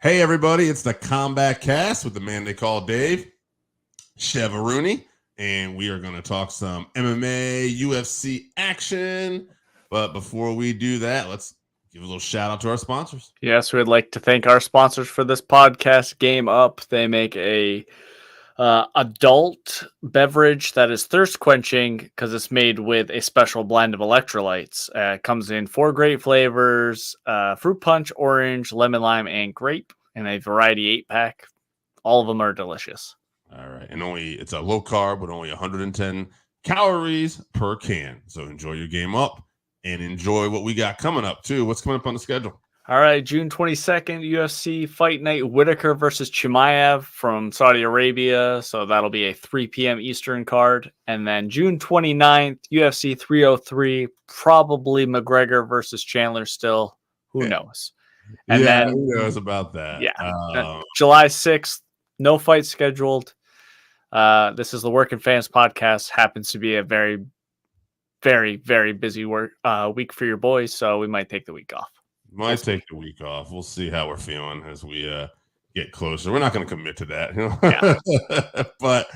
Hey, everybody, it's the Combatcast with the man they call Dave, Chevy, and we are going to talk some MMA, UFC action. But before we do that, let's give a little shout out to our sponsors. Yes, we'd like to thank our sponsors for this podcast, Game Up. They make a adult beverage that is thirst quenching because it's made with a special blend of electrolytes. It comes in 4 great flavors: fruit punch, orange, lemon lime, and grape, in a variety 8-pack. All of them are delicious. All right, and it's a low carb with only 110 calories per can. So enjoy your Game Up and enjoy what we got coming up too. What's coming up on the schedule? All right, June 22nd, UFC Fight Night, Whitaker versus Chimaev from Saudi Arabia. So that'll be a 3 p.m. Eastern card. And then June 29th, UFC 303, probably McGregor versus Chandler still. Who knows? And then who knows about that? Yeah. July 6th, no fight scheduled. This is the Working Fans podcast. Happens to be a very, very, very busy week for your boys. So we might take the week off. Might take the week off. We'll see how we're feeling as we get closer. We're not going to commit to that, you know? Yeah. But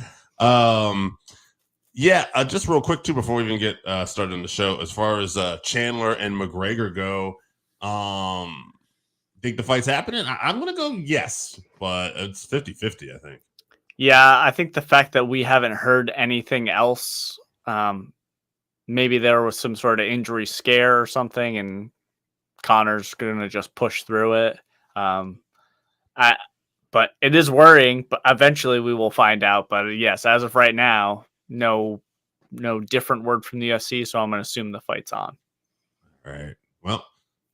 just real quick too before we even get started on the show, as far as Chandler and McGregor go, think the fight's happening? I'm going to go yes, but it's 50-50, I think. Yeah, I think the fact that we haven't heard anything else, maybe there was some sort of injury scare or something, and Connor's going to just push through it. But it is worrying, but eventually we will find out. But yes, as of right now, no different word from the UFC, so I'm going to assume the fight's on. All right. Well,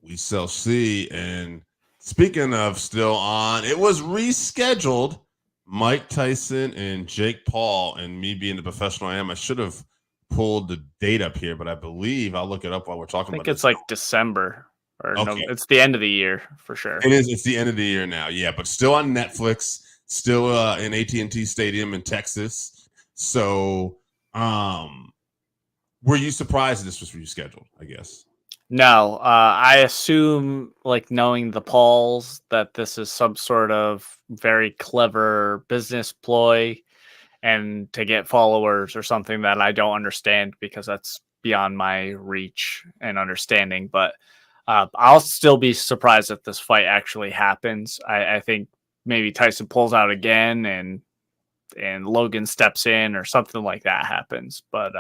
we shall see. And speaking of still on, it was rescheduled. Mike Tyson and Jake Paul, and me being the professional I am, I should have pulled the date up here, but I believe I'll look it up while we're talking about it. I think it's like December. No, it's the end of the year for sure. It is. It's the end of the year now. Yeah, but still on Netflix, still in AT&T Stadium in Texas. So, were you surprised this was rescheduled? I guess. No, I assume, like, knowing the Pauls, that this is some sort of very clever business ploy and to get followers or something that I don't understand because that's beyond my reach and understanding. But I'll still be surprised if this fight actually happens. I think maybe Tyson pulls out again and Logan steps in or something like that happens. But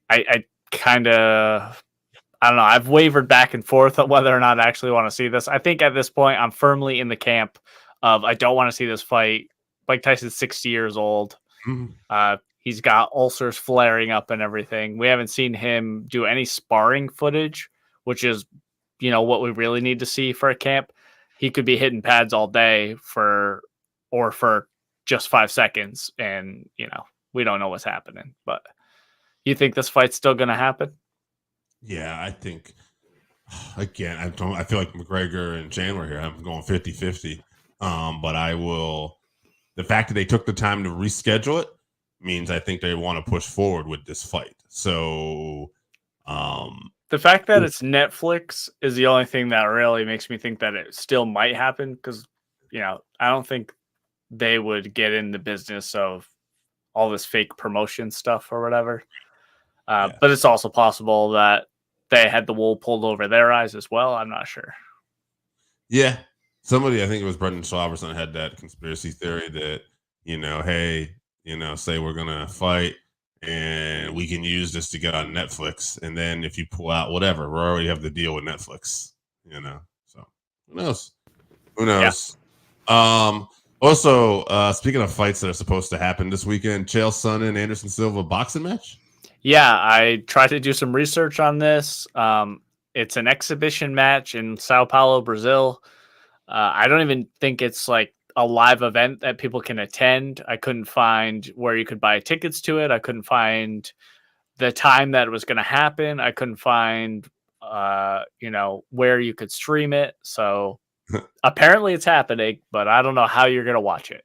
I kind of, I don't know. I've wavered back and forth on whether or not I actually want to see this. I think at this point, I'm firmly in the camp of I don't want to see this fight. Mike Tyson's 60 years old. Mm-hmm. He's got ulcers flaring up and everything. We haven't seen him do any sparring footage, which is, what we really need to see for a camp. He could be hitting pads all day for just 5 seconds. And, we don't know what's happening. But you think this fight's still going to happen? Yeah, I think, again, I feel like McGregor and Chandler here. I'm going 50-50. But the fact that they took the time to reschedule it means I think they want to push forward with this fight. So, the fact that it's Netflix is the only thing that really makes me think that it still might happen because, I don't think they would get in the business of all this fake promotion stuff or whatever. But it's also possible that they had the wool pulled over their eyes as well. I'm not sure. Yeah. Somebody, I think it was Brendan Schwaberson, had that conspiracy theory that, say we're going to fight and we can use this to get on Netflix. And then if you pull out whatever, we already have the deal with Netflix, so who knows? Yeah. Also, speaking of fights that are supposed to happen this weekend, Chael Sonnen, Anderson Silva boxing match. Yeah, I tried to do some research on this. It's an exhibition match in Sao Paulo, Brazil. I don't even think it's like a live event that people can attend. I couldn't find where you could buy tickets to it. I couldn't find the time that it was going to happen. I couldn't find, where you could stream it. So apparently it's happening, but I don't know how you're going to watch it.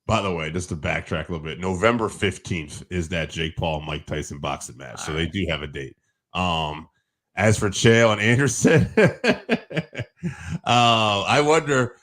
By the way, just to backtrack a little bit, November 15th is that Jake Paul Mike Tyson boxing match. So they do have a date. As for Chael and Anderson, I wonder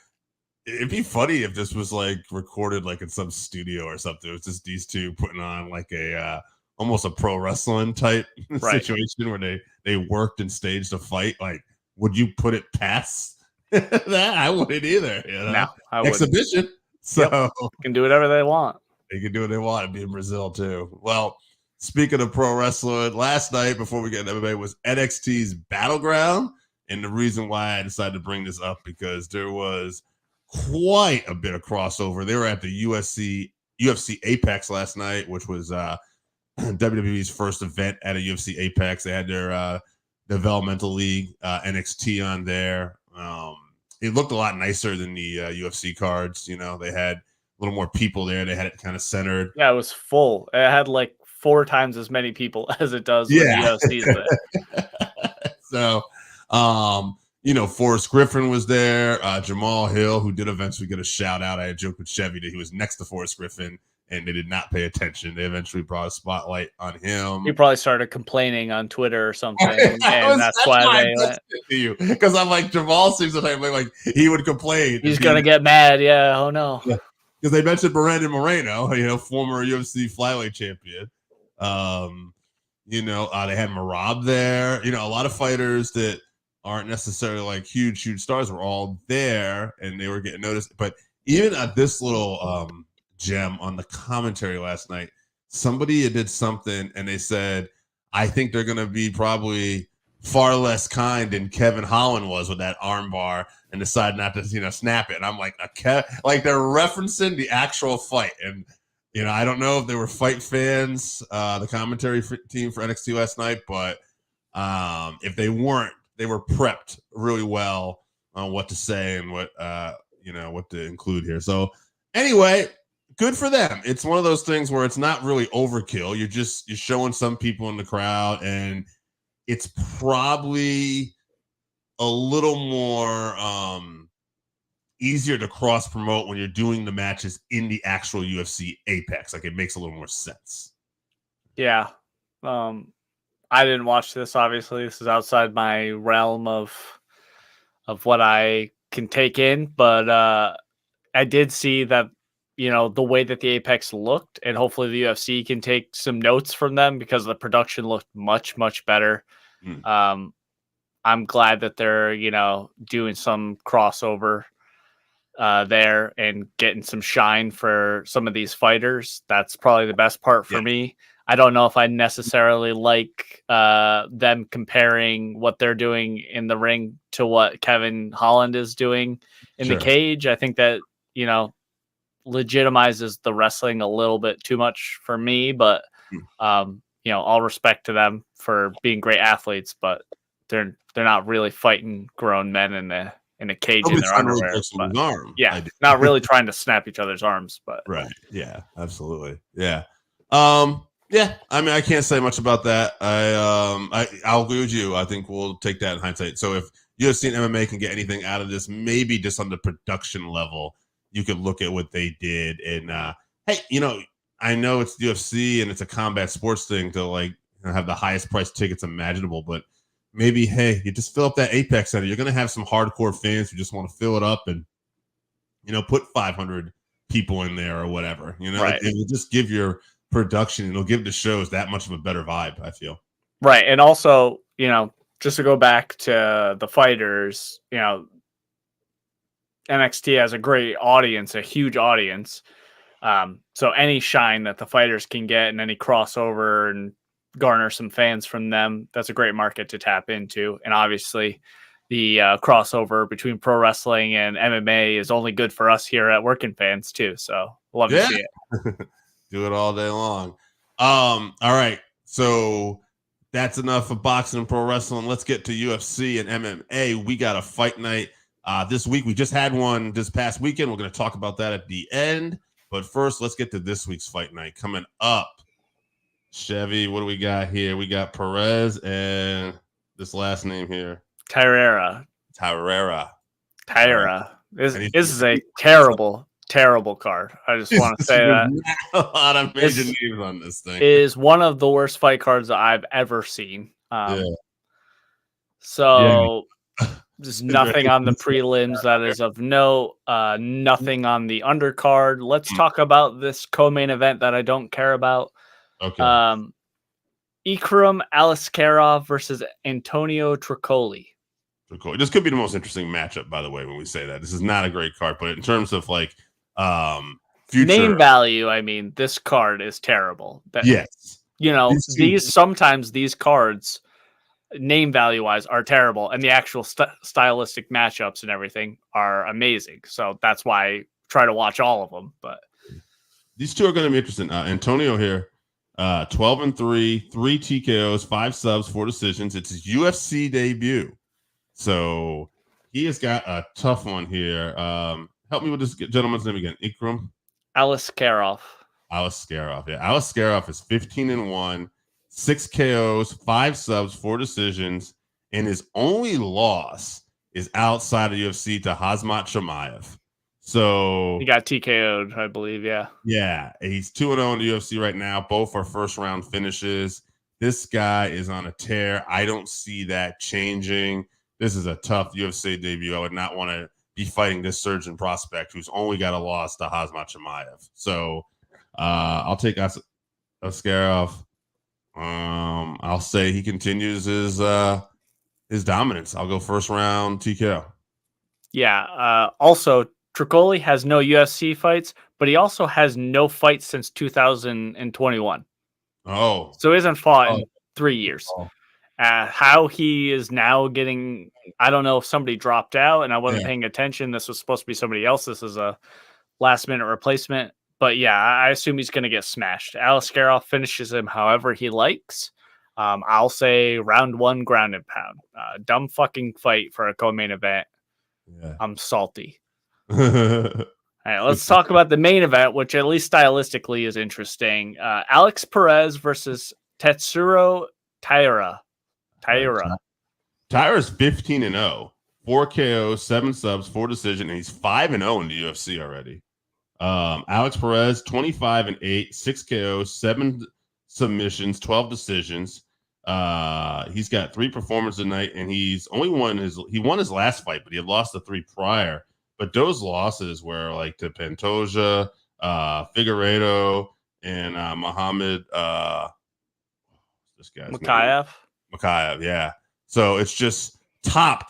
It'd be funny if this was like recorded like in some studio or something. It was just these two putting on like a almost a pro wrestling type situation where they worked and staged a fight. Like, would you put it past that? I wouldn't either. You know, No, I wouldn't. Exhibition. So can do whatever they want. They can do what they want and be in Brazil too. Well, speaking of pro wrestling, last night before we get into MMA was NXT's Battleground. And the reason why I decided to bring this up because there was quite a bit of crossover. They were at the UFC Apex last night, which was WWE's first event at a UFC Apex. They had their developmental league NXT on there. It looked a lot nicer than the UFC cards. You know, they had a little more people there. They had it kind of centered. Yeah, it was full. It had like 4 times as many people as it does when UFC is there. So, you know, Forrest Griffin was there. Jamal Hill, who did eventually get a shout out. I had joked with Chevy that he was next to Forrest Griffin, and they did not pay attention. They eventually brought a spotlight on him. He probably started complaining on Twitter or something, and that's why they went. To you because I'm like Jamal seems like he would complain. He's gonna get mad. Yeah. Oh no. Yeah. Because they mentioned Brandon Moreno, you know, former UFC flyweight champion. You know, they had Marab there. You know, a lot of fighters that aren't necessarily like huge stars were all there, and they were getting noticed. But even at this little gem on the commentary last night, somebody did something, and they said, "I think they're going to be probably far less kind than Kevin Holland was with that armbar," and decide not to, you know, snap it. And I'm like, like they're referencing the actual fight. And, you know, I don't know if they were fight fans, the commentary team for NXT last night, but if they weren't, they were prepped really well on what to say and what, you know, what to include here. So anyway, good for them. It's one of those things where it's not really overkill. You're showing some people in the crowd, and it's probably a little more easier to cross promote when you're doing the matches in the actual UFC Apex. Like, it makes a little more sense. Yeah. I didn't watch this, obviously. This is outside my realm of what I can take in, but I did see that, you know, the way that the Apex looked, and hopefully the UFC can take some notes from them because the production looked much better. I'm glad that they're, you know, doing some crossover there and getting some shine for some of these fighters. That's probably the best part for me. I don't know if I necessarily like them comparing what they're doing in the ring to what Kevin Holland is doing in the cage. I think that, you know, legitimizes the wrestling a little bit too much for me, but you know, all respect to them for being great athletes, but they're not really fighting grown men in a cage in their underwear. Really not really trying to snap each other's arms, but right. Yeah, absolutely. Yeah. Yeah, I mean, I can't say much about that. I'll agree with you. I think we'll take that in hindsight. So if UFC and MMA can get anything out of this, maybe just on the production level, you could look at what they did. And hey, you know, I know it's UFC and it's a combat sports thing to like have the highest price tickets imaginable, but maybe, hey, you just fill up that Apex Center. You're going to have some hardcore fans who just want to fill it up and, you know, put 500 people in there or whatever. You know, it will just give your production, it'll give the shows that much of a better vibe, I feel. Right. And also, you know, just to go back to the fighters, you know, NXT has a great audience, a huge audience. So any shine that the fighters can get and any crossover and garner some fans from them, that's a great market to tap into. And obviously the crossover between pro wrestling and MMA is only good for us here at Working Fans too. So love to see it. Do it all day long. All right. So that's enough of boxing and pro wrestling. Let's get to UFC and MMA. We got a fight night this week. We just had one this past weekend. We're going to talk about that at the end. But first, let's get to this week's fight night coming up. Chevy, what do we got here? We got Perez and this last name here. Taira. This is a terrible card. I just want to say that. A lot of major names on this thing. Is one of the worst fight cards that I've ever seen. So There's nothing on the prelims that is of note. Nothing on the undercard. Let's talk about this co-main event that I don't care about. Okay. Ikram Aliskerov versus Antonio Trocoli. This could be the most interesting matchup, by the way, when we say that. This is not a great card, but in terms of like future name value, I mean, this card is terrible. Yes. Sometimes these cards, name value wise, are terrible, and the actual stylistic matchups and everything are amazing. So that's why I try to watch all of them. But these two are going to be interesting. Antonio here, 12-3, 3 TKOs, 5 subs, 4 decisions. It's his UFC debut, so he has got a tough one here. Help me with this gentleman's name again. Ikram Aliskerov. Yeah, Aliskerov is 15-1, 6 KOs, 5 subs, 4 decisions, and his only loss is outside of UFC to Khamzat Chimaev. So he got TKO'd, I believe. Yeah, he's 2-0 in the UFC right now. Both are first round finishes. This guy is on a tear. I don't see that changing. This is a tough UFC debut. I would not want to be fighting this surgeon prospect who's only got a loss to Khamzat Chimaev. So I'll take Askerov. I'll say he continues his dominance. I'll go first round TKO. Yeah. Also, Trocoli has no UFC fights, but he also has no fights since 2021. Oh, so he hasn't fought in 3 years. Oh. How he is now getting, I don't know if somebody dropped out and I wasn't paying attention. This was supposed to be somebody else. This is a last minute replacement. But yeah, I assume he's going to get smashed. Aliskerov finishes him however he likes. I'll say round 1, ground and pound. Dumb fucking fight for a co-main event. Yeah. I'm salty. All right, let's talk about the main event, which at least stylistically is interesting. Alex Perez versus Tatsuro Taira. Taira's 15-0, 4 KOs, 7 subs, 4 decisions, and he's 5-0 in the UFC already. Alex Perez, 25-8, 6 KOs, 7 submissions, 12 decisions. He's got 3 performances tonight, and he won his last fight, but he had lost the 3 prior. But those losses were like to Pantoja, Figueiredo, and Muhammad. This guy's Makayev. Yeah. So it's just top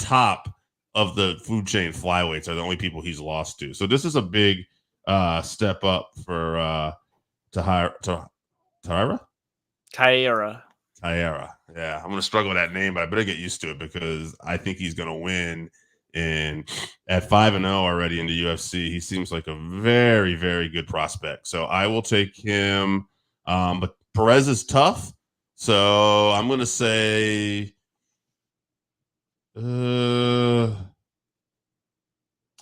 of the food chain flyweights are the only people he's lost to. So this is a big step up for Taira. Yeah, I'm gonna struggle with that name, but I better get used to it because I think he's gonna win. And at 5-0 already in the UFC, he seems like a very, very good prospect. So I will take him. But Perez is tough, so I'm gonna say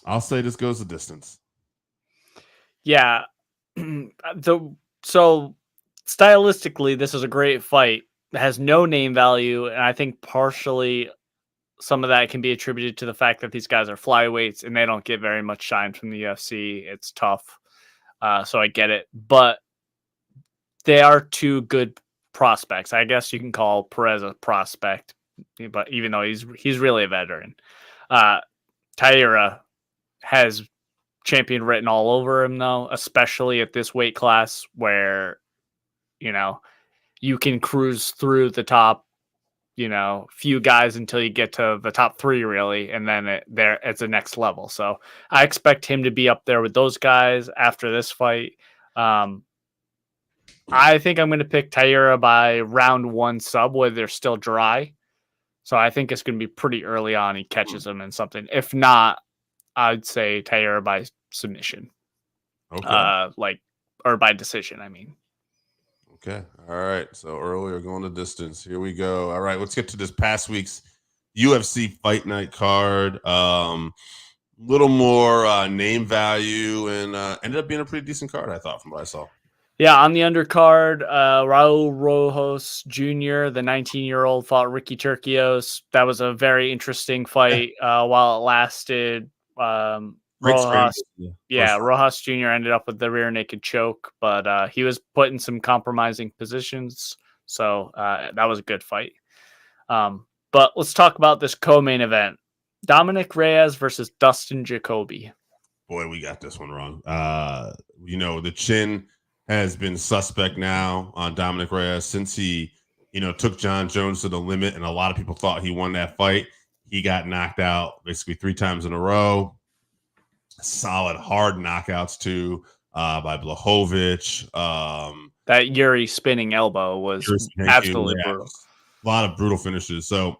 I'll say this goes the distance. Yeah. So stylistically, this is a great fight. It has no name value, and I think partially some of that can be attributed to the fact that these guys are flyweights and they don't get very much shine from the UFC. It's tough. So I get it. But they are 2 good prospects. I guess you can call Perez a prospect, but even though he's really a veteran. Taira has champion written all over him, though, especially at this weight class where, you can cruise through the top, few guys until you get to the top 3, really, and then it's the next level. So I expect him to be up there with those guys after this fight. I think I'm going to pick Taira by round 1 sub where they're still dry. So I think it's going to be pretty early on. He catches him in something. If not, I'd say Taira by submission. Okay. Or by decision, I mean. Okay. All right. So earlier going the distance. Here we go. All right. Let's get to this past week's UFC Fight Night card. Little more name value and ended up being a pretty decent card, I thought, from what I saw. Yeah, on the undercard, Raul Rojas Jr., the 19-year-old, fought Ricky Turcios. That was a very interesting fight while it lasted. Rojas Jr. ended up with the rear naked choke, but he was put in some compromising positions. So that was a good fight. But let's talk about this co-main event. Dominic Reyes versus Dustin Jacoby. Boy, we got this one wrong. The chin has been suspect now on Dominic Reyes since he, took John Jones to the limit, and a lot of people thought he won that fight. He got knocked out basically 3 times in a row. Solid, hard knockouts too by Blachowicz. That Yuri spinning elbow was absolutely brutal. A lot of brutal finishes. So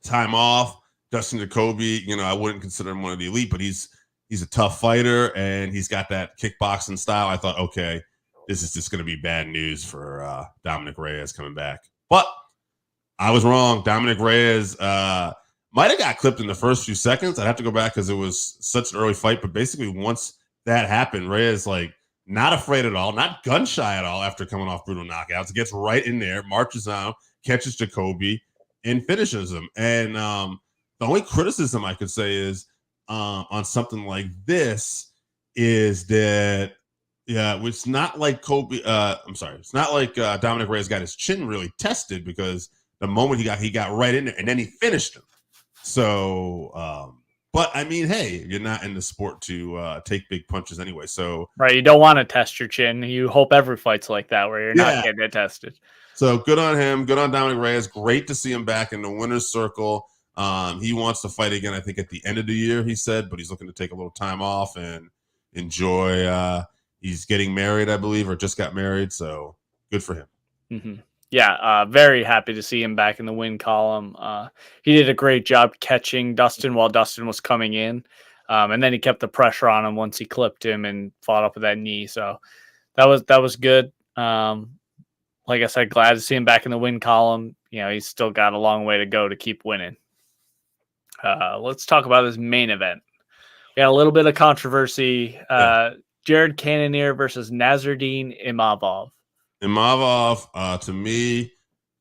time off. Dustin Jacoby, I wouldn't consider him one of the elite, but he's a tough fighter and he's got that kickboxing style. I thought, okay, this is just going to be bad news for Dominic Reyes coming back. But I was wrong. Dominic Reyes might have got clipped in the first few seconds. I'd have to go back because it was such an early fight. But basically, once that happened, Reyes, not afraid at all, not gun shy at all after coming off brutal knockouts. Gets right in there, marches on, catches Jacoby, and finishes him. And the only criticism I could say is on something like this is that, it's not like it's not like Dominic Reyes got his chin really tested because the moment he got right in there and then he finished him. So, but I mean, hey, you're not in the sport to take big punches anyway. So, right, you don't want to test your chin. You hope every fight's like that where you're not getting it tested. So good on him. Good on Dominic Reyes. Great to see him back in the winner's circle. He wants to fight again, I think, at the end of the year, he said, but he's looking to take a little time off and enjoy. He's getting married, I believe, or just got married. So good for him. Mm-hmm. Yeah, very happy to see him back in the win column. He did a great job catching Dustin while Dustin was coming in. And then he kept the pressure on him once he clipped him and fought up with that knee. So that was good. Like I said, glad to see him back in the win column. He's still got a long way to go to keep winning. Let's talk about this main event. We got a little bit of controversy. Jared Cannonier versus Nasruddin Imavov. Imavov, to me,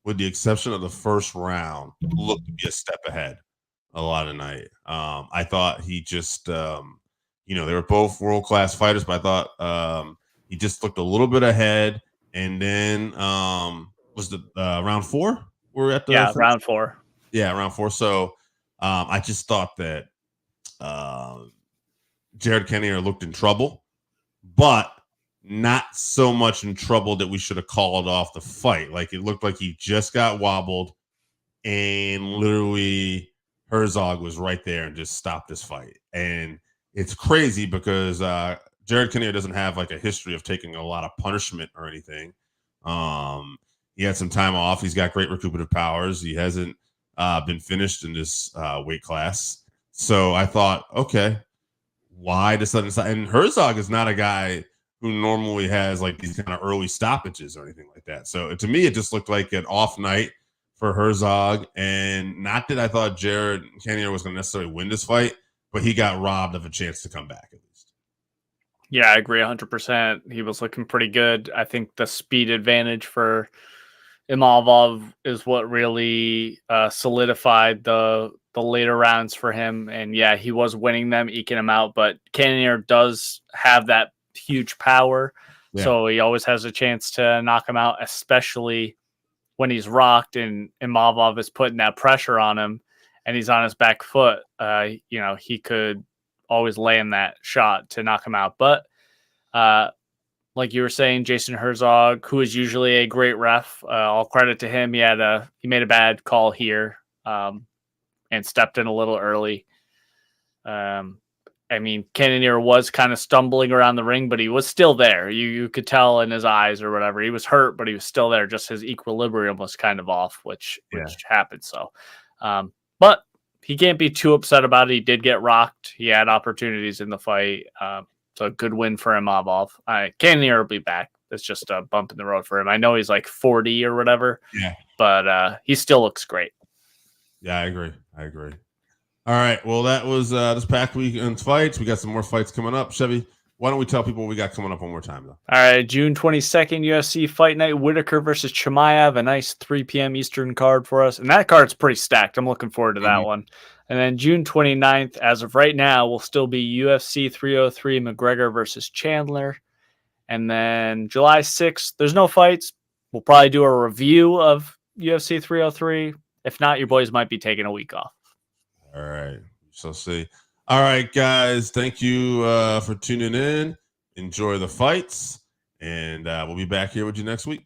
with the exception of the first round, looked to be a step ahead a lot of the night. I thought he just, they were both world-class fighters, but I thought he just looked a little bit ahead. And then was the round 4? We're at the round 4. Yeah, round 4. So I just thought that Jared Cannonier looked in trouble, but not so much in trouble that we should have called off the fight. Like, it looked like he just got wobbled and literally Herzog was right there and just stopped this fight. And it's crazy because Jared Cannonier doesn't have like a history of taking a lot of punishment or anything. He had some time off. He's got great recuperative powers. He hasn't been finished in this weight class. So I thought, okay, why the sudden stop? And Herzog is not a guy who normally has like these kind of early stoppages or anything like that. So to me, it just looked like an off night for Herzog. And not that I thought Jared Cannonier was going to necessarily win this fight, but he got robbed of a chance to come back at least. Yeah, I agree 100%. He was looking pretty good. I think the speed advantage for Imavov is what really solidified the later rounds for him. And yeah, he was winning them, eking them out, but Cannonier does have that huge power. Yeah. So he always has a chance to knock him out, especially when he's rocked and Imavov is putting that pressure on him and he's on his back foot. He could always land that shot to knock him out. But like you were saying, Jason Herzog, who is usually a great ref, all credit to him. He made a bad call here and stepped in a little early. Cannonier was kind of stumbling around the ring, but he was still there. You could tell in his eyes or whatever. He was hurt, but he was still there. Just his equilibrium was kind of off, which happened. So, but he can't be too upset about it. He did get rocked. He had opportunities in the fight. So a good win for Imavov. Cannonier will be back. It's just a bump in the road for him. I know he's like 40 or whatever. Yeah. But he still looks great. Yeah, I agree. All right. Well, that was this past weekend's fights. We got some more fights coming up. Chevy, why don't we tell people what we got coming up one more time, though? All right. June 22nd, UFC Fight Night, Whitaker versus Chimaev. A nice 3 p.m. Eastern card for us. And that card's pretty stacked. I'm looking forward to that one. And then June 29th, as of right now, will still be UFC 303 McGregor versus Chandler. And then July 6th, there's no fights. We'll probably do a review of UFC 303. If not, your boys might be taking a week off. All right. We shall see. All right, guys. Thank you for tuning in. Enjoy the fights. And we'll be back here with you next week.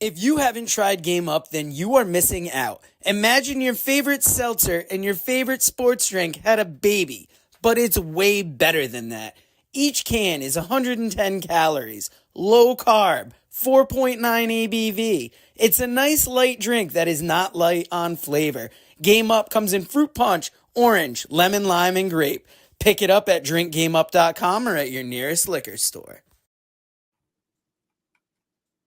If you haven't tried Game Up, then you are missing out. Imagine your favorite seltzer and your favorite sports drink had a baby, but it's way better than that. Each can is 110 calories, low carb, 4.9 ABV. It's a nice light drink that is not light on flavor. Game Up comes in fruit punch, orange, lemon, lime, and grape. Pick it up at drinkgameup.com or at your nearest liquor store.